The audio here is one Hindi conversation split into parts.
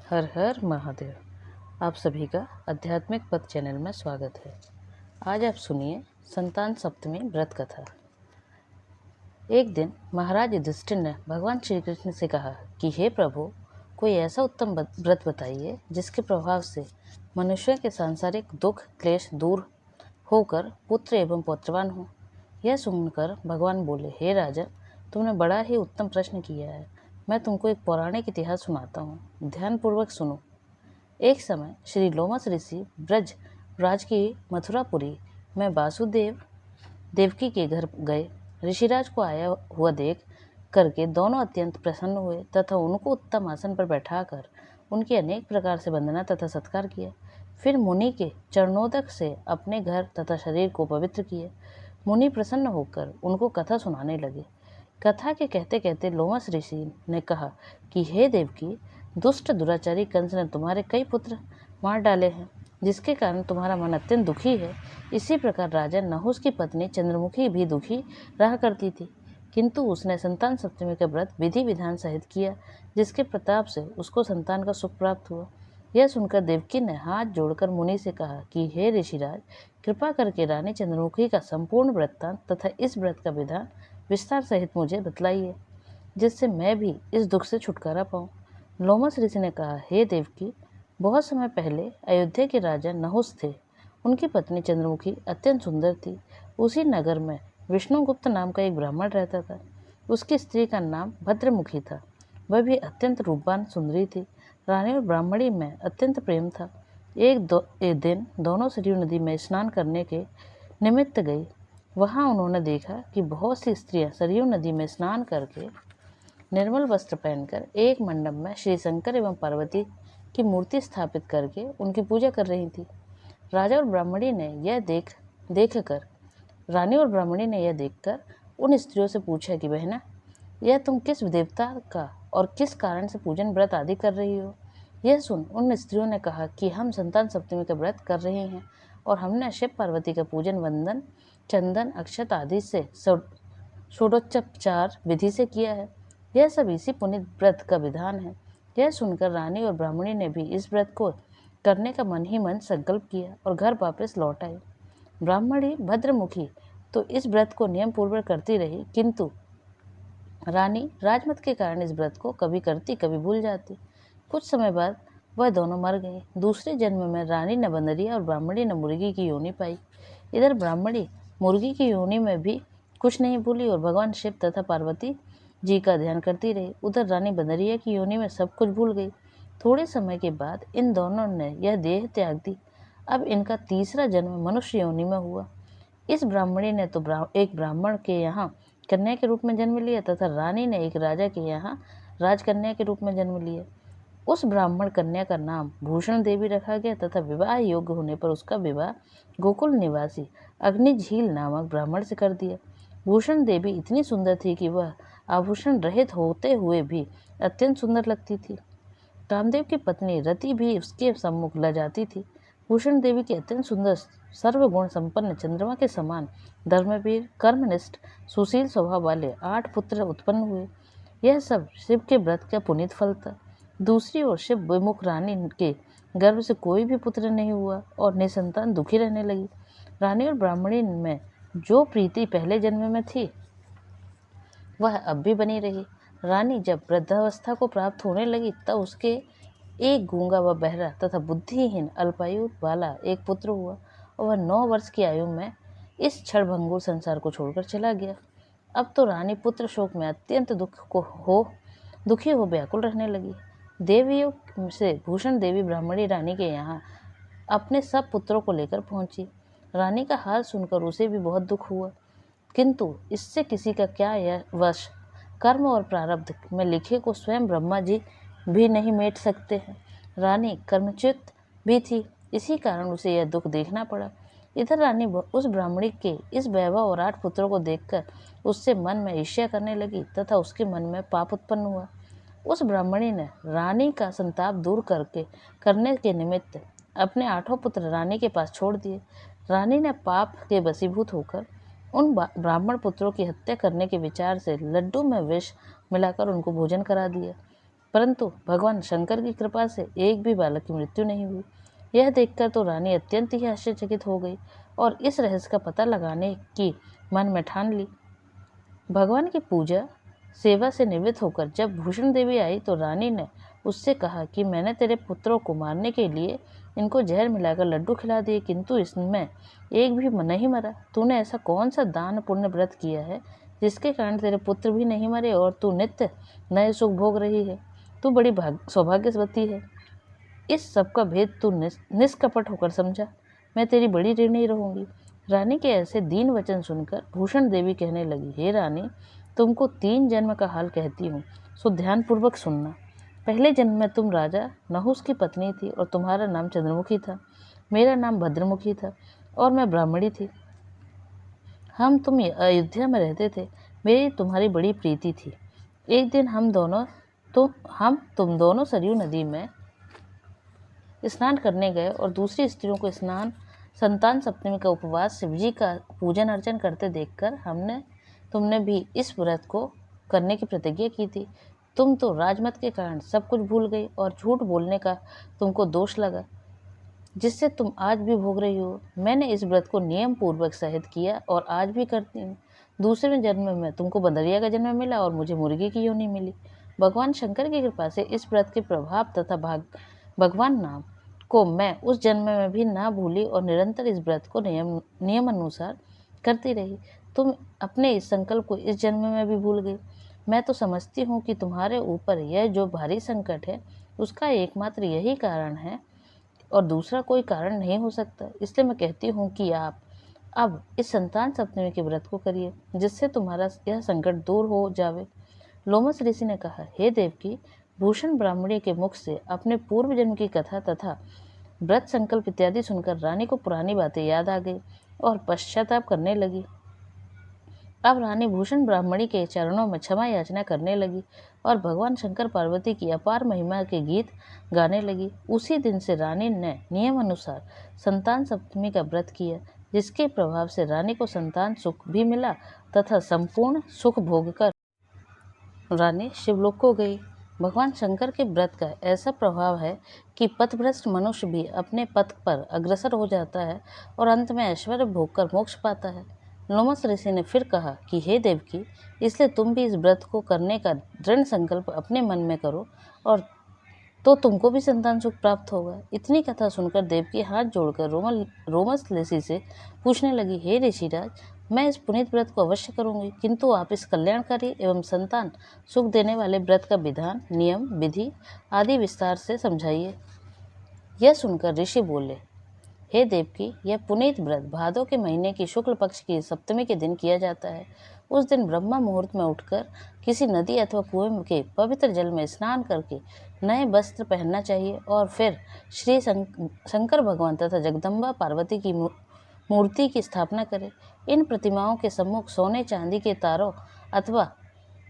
हर हर महादेव। आप सभी का आध्यात्मिक पथ चैनल में स्वागत है। आज आप सुनिए संतान सप्तमी व्रत कथा। एक दिन महाराज युधिष्ठिर ने भगवान श्री कृष्ण से कहा कि हे प्रभु, कोई ऐसा उत्तम व्रत बताइए जिसके प्रभाव से मनुष्य के सांसारिक दुख क्लेश दूर होकर पुत्र एवं पौत्रवान हो। यह सुनकर भगवान बोले, हे राजा, तुमने बड़ा ही उत्तम प्रश्न किया है। मैं तुमको एक पौराणिक इतिहास सुनाता हूँ, ध्यानपूर्वक सुनो। एक समय श्री लोमस ऋषि ब्रज राज की मथुरापुरी में वासुदेव देवकी के घर गए। ऋषिराज को आया हुआ देख करके दोनों अत्यंत प्रसन्न हुए तथा उनको उत्तम आसन पर बैठाकर उनकी अनेक प्रकार से वंदना तथा सत्कार किया। फिर मुनि के चरणोदक से अपने घर तथा शरीर को पवित्र किए। मुनि प्रसन्न होकर उनको कथा सुनाने लगे। कथा के कहते कहते लोमस ऋषि ने कहा कि हे देवकी, दुष्ट दुराचारी कंस ने तुम्हारे कई पुत्र मार डाले हैं, जिसके कारण तुम्हारा मन अत्यंत दुखी है। इसी प्रकार राजा नहुस की पत्नी चंद्रमुखी भी दुखी रहा करती थी, किंतु उसने संतान सप्तमी का व्रत विधि विधान सहित किया, जिसके प्रताप से उसको संतान का सुख प्राप्त हुआ। यह सुनकर देवकी ने हाथ जोड़कर मुनि से कहा कि हे ऋषिराज, कृपा करके रानी चंद्रमुखी का संपूर्ण वृत्तांत तथा इस व्रत का विधान विस्तार सहित मुझे बतलाइए, जिससे मैं भी इस दुख से छुटकारा पाऊं। लोमस ऋषि ने कहा, हे देवकी, बहुत समय पहले अयोध्या के राजा नहुस थे। उनकी पत्नी चंद्रमुखी अत्यंत सुंदर थी। उसी नगर में विष्णुगुप्त नाम का एक ब्राह्मण रहता था। उसकी स्त्री का नाम भद्रमुखी था। वह भी अत्यंत रूपवान सुंदरी थी। रानी और ब्राह्मणी में अत्यंत प्रेम था। एक दिन दोनों सरयू नदी में स्नान करने के निमित्त गई। वहां उन्होंने देखा कि बहुत सी स्त्रियां सरयू नदी में स्नान करके निर्मल वस्त्र पहनकर एक मंडप में श्री शंकर एवं पार्वती की मूर्ति स्थापित करके उनकी पूजा कर रही थी। राजा और ब्राह्मणी ने यह देखकर उन स्त्रियों से पूछा कि बहना, यह तुम किस देवता का और किस कारण से पूजन व्रत आदि कर रही हो? यह सुन उन स्त्रियों ने कहा कि हम संतान सप्तमी का व्रत कर रहे हैं और हमने शिव पार्वती का पूजन वंदन चंदन अक्षत आदि से षोडोपचार विधि से किया है। यह सब इसी पुनित व्रत का विधान है। यह सुनकर रानी और ब्राह्मणी ने भी इस व्रत को करने का मन ही मन संकल्प किया और घर वापस लौट आई। ब्राह्मणी भद्रमुखी तो इस व्रत को नियम पूर्वक करती रही, किंतु रानी राजमत के कारण इस व्रत को कभी करती कभी भूल जाती। कुछ समय बाद वह दोनों मर गई। दूसरे जन्म में रानी ने बंदरिया और ब्राह्मणी ने मुर्गी की योनि पाई। इधर ब्राह्मणी मुर्गी की योनि में भी कुछ नहीं भूली और भगवान शिव तथा पार्वती जी का ध्यान करती रही। उधर रानी बंदरिया की योनि में सब कुछ भूल गई। थोड़े समय के बाद इन दोनों ने यह देह त्याग दी। अब इनका तीसरा जन्म मनुष्य योनि में हुआ। इस ब्राह्मणी ने तो एक ब्राह्मण के यहाँ कन्या के रूप में जन्म लिया तथा रानी ने एक राजा के यहाँ राजकन्या के रूप में जन्म लिया। उस ब्राह्मण कन्या का नाम भूषण देवी रखा गया तथा विवाह योग्य होने पर उसका विवाह गोकुल निवासी अग्निझील नामक ब्राह्मण से कर दिया। भूषण देवी इतनी सुंदर थी कि वह आभूषण रहित होते हुए भी अत्यंत सुंदर लगती थी। कामदेव की पत्नी रति भी उसके सम्मुख लजाती थी। भूषण देवी के अत्यंत सुंदर सर्वगुण संपन्न चंद्रमा के समान धर्मवीर कर्मनिष्ठ सुशील स्वभाव वाले 8 पुत्र उत्पन्न हुए। यह सब शिव के व्रत का पुनीत फल था। दूसरी ओर शिव विमुख रानी के गर्भ से कोई भी पुत्र नहीं हुआ और निसंतान दुखी रहने लगी। रानी और ब्राह्मणी में जो प्रीति पहले जन्म में थी वह अब भी बनी रही। रानी जब वृद्धावस्था को प्राप्त होने लगी तब उसके एक गूंगा व बहरा तथा बुद्धिहीन अल्पायु वाला एक पुत्र हुआ और वह 9 वर्ष की आयु में इस क्षणभंगुर संसार को छोड़कर चला गया। अब तो रानी पुत्र शोक में अत्यंत दुखी हो व्याकुल रहने लगी। देवियों से भूषण देवी ब्राह्मणी रानी के यहाँ अपने सब पुत्रों को लेकर पहुंची। रानी का हाल सुनकर उसे भी बहुत दुख हुआ, किंतु इससे किसी का क्या यह वश, कर्म और प्रारब्ध में लिखे को स्वयं ब्रह्मा जी भी नहीं मेट सकते हैं। रानी कर्मच्युत भी थी, इसी कारण उसे यह दुख देखना पड़ा। इधर रानी उस ब्राह्मणी के इस वैभव और 8 पुत्रों को देखकर उससे मन में ईर्ष्या करने लगी तथा उसके मन में पाप उत्पन्न हुआ। उस ब्राह्मणी ने रानी का संताप दूर करने के निमित्त अपने 8 पुत्र रानी के पास छोड़ दिए। रानी ने पाप के वशीभूत होकर उन ब्राह्मण पुत्रों की हत्या करने के विचार से लड्डू में विष मिलाकर उनको भोजन करा दिया। परंतु भगवान शंकर की कृपा से एक भी बालक की मृत्यु नहीं हुई। यह देखकर तो रानी अत्यंत ही आश्चर्यचकित हो गई और इस रहस्य का पता लगाने की मन में ठान ली। भगवान की पूजा सेवा से निवृत्त होकर जब भूषण देवी आई तो रानी ने उससे कहा कि मैंने तेरे पुत्रों को मारने के लिए इनको जहर मिलाकर लड्डू खिला दिए, किंतु इसमें एक भी नहीं मरा। तूने ऐसा कौन सा दान पुण्य व्रत किया है जिसके कारण तेरे पुत्र भी नहीं मरे और तू नित्य नए सुख भोग रही है? तू बड़ी सौभाग्यवती है। इस सब का भेद तू निष्कपट होकर समझा। मैं तेरी बड़ी ऋणी रहूंगी। रानी के ऐसे दीन वचन सुनकर भूषण देवी कहने लगी, हे रानी, तुमको 3 जन्म का हाल कहती हूँ, सो ध्यानपूर्वक सुनना। पहले जन्म में तुम राजा नहुस की पत्नी थी और तुम्हारा नाम चंद्रमुखी था। मेरा नाम भद्रमुखी था और मैं ब्राह्मणी थी। तुम अयोध्या में रहते थे। मेरी तुम्हारी बड़ी प्रीति थी। एक दिन तुम दोनों सरयू नदी में स्नान करने गए और दूसरी स्त्रियों को संतान सप्तमी का उपवास शिव जी का पूजन अर्चन करते देखकर तुमने भी इस व्रत को करने की प्रतिज्ञा की थी। तुम तो राजमत के कारण सब कुछ भूल गई और झूठ बोलने का तुमको दोष लगा, जिससे तुम आज भी भोग रही हो। मैंने इस व्रत को नियम पूर्वक सहित किया और आज भी करती हूँ। दूसरे जन्म में तुमको बंदरिया का जन्म मिला और मुझे मुर्गी की योनि मिली। भगवान शंकर की कृपा से इस व्रत के प्रभाव तथा भगवान नाम को मैं उस जन्म में भी ना भूली और निरंतर इस व्रत को नियम अनुसार करती रही। तुम अपने इस संकल्प को इस जन्म में भी भूल गई। मैं तो समझती हूँ कि तुम्हारे ऊपर यह जो भारी संकट है उसका एकमात्र यही कारण है और दूसरा कोई कारण नहीं हो सकता। इसलिए मैं कहती हूँ कि आप अब इस संतान सप्तमी के व्रत को करिए, जिससे तुम्हारा यह संकट दूर हो जावे। लोमस ऋषि ने कहा, हे देवकी, भूषण ब्राह्मणी के मुख से अपने पूर्व जन्म की कथा तथा व्रत संकल्प इत्यादि सुनकर रानी को पुरानी बातें याद आ गई और पश्चाताप करने लगी। अब रानी भूषण ब्राह्मणी के चरणों में क्षमा याचना करने लगी और भगवान शंकर पार्वती की अपार महिमा के गीत गाने लगी। उसी दिन से रानी ने नियम अनुसार संतान सप्तमी का व्रत किया, जिसके प्रभाव से रानी को संतान सुख भी मिला तथा संपूर्ण सुख भोगकर रानी शिवलोक को गई। भगवान शंकर के व्रत का ऐसा प्रभाव है कि पथभ्रष्ट मनुष्य भी अपने पथ पर अग्रसर हो जाता है और अंत में ऐश्वर्य भोगकर मोक्ष पाता है। लोमस ऋषि ने फिर कहा कि हे देवकी, इसलिए तुम भी इस व्रत को करने का दृढ़ संकल्प अपने मन में करो और तो तुमको भी संतान सुख प्राप्त होगा। इतनी कथा सुनकर देवकी हाथ जोड़कर रोमस ऋषि से पूछने लगी, हे ऋषिराज, मैं इस पुनीत व्रत को अवश्य करूंगी, किंतु आप इस कल्याणकारी एवं संतान सुख देने वाले व्रत का विधान, नियम, विधि आदि विस्तार से समझाइए। यह सुनकर ऋषि बोले, हे देवकी, यह पुनीत व्रत भादों के महीने की शुक्ल पक्ष की सप्तमी के दिन किया जाता है। उस दिन ब्रह्म मुहूर्त में उठकर किसी नदी अथवा कुएं के पवित्र जल में स्नान करके नए वस्त्र पहनना चाहिए और फिर श्री शंकर भगवान तथा जगदम्बा पार्वती की मूर्ति की स्थापना करें। इन प्रतिमाओं के सम्मुख सोने चांदी के तारों अथवा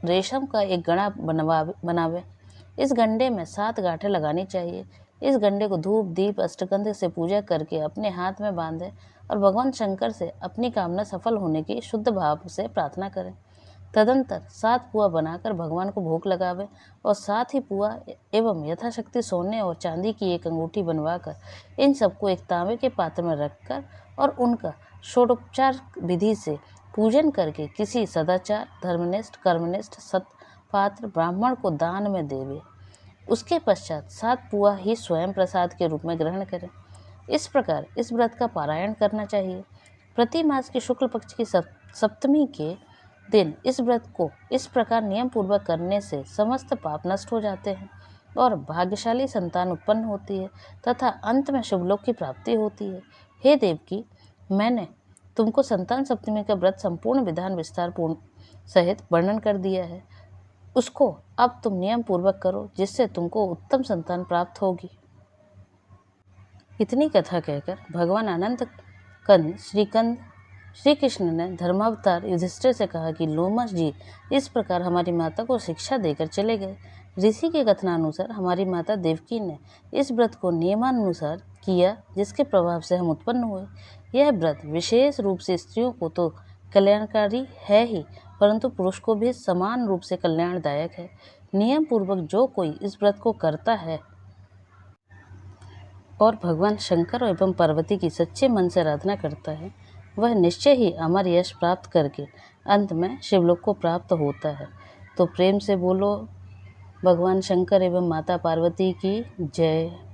रेशम का एक गड़ा बनावे। इस गंडे में 7 गांठें लगानी चाहिए। इस गंडे को धूप दीप अष्टगंध से पूजा करके अपने हाथ में बांधे और भगवान शंकर से अपनी कामना सफल होने की शुद्ध भाव से प्रार्थना करें। तदंतर 7 पुआ बनाकर भगवान को भोग लगावे और साथ ही पुआ एवं यथाशक्ति सोने और चांदी की एक अंगूठी बनवाकर इन सबको एक तांबे के पात्र में रखकर और उनका षोडोपचार विधि से पूजन करके किसी सदाचार, धर्मनिष्ठ, कर्मनिष्ठ सत्पात्र ब्राह्मण को दान में देवे। उसके पश्चात 7 पुआ ही स्वयं प्रसाद के रूप में ग्रहण करें। इस प्रकार इस व्रत का पारायण करना चाहिए। प्रति मास की शुक्ल पक्ष की सप्तमी के दिन इस व्रत को इस प्रकार नियम पूर्वक करने से समस्त पाप नष्ट हो जाते हैं और भाग्यशाली संतान उत्पन्न होती है तथा अंत में शुभलोक की प्राप्ति होती है। हे देवकी, मैंने तुमको संतान सप्तमी का व्रत संपूर्ण विधान विस्तार पूर्ण सहित वर्णन कर दिया है। उसको अब तुम नियम पूर्वक करो, जिससे तुमको उत्तम संतान प्राप्त होगी। इतनी कथा कहकर भगवान अनंत कंद श्री कृष्ण ने धर्मावतार युधिष्ठिर से कहा कि लोमस जी इस प्रकार हमारी माता को शिक्षा देकर चले गए। ऋषि के कथनानुसार हमारी माता देवकी ने इस व्रत को नियमानुसार किया, जिसके प्रभाव से हम उत्पन्न हुए। यह व्रत विशेष रूप से स्त्रियों को तो कल्याणकारी है ही, परंतु पुरुष को भी समान रूप से कल्याणदायक है। नियम पूर्वक जो कोई इस व्रत को करता है और भगवान शंकर एवं पार्वती की सच्चे मन से आराधना करता है, वह निश्चय ही अमर यश प्राप्त करके अंत में शिवलोक को प्राप्त होता है। तो प्रेम से बोलो भगवान शंकर एवं माता पार्वती की जय।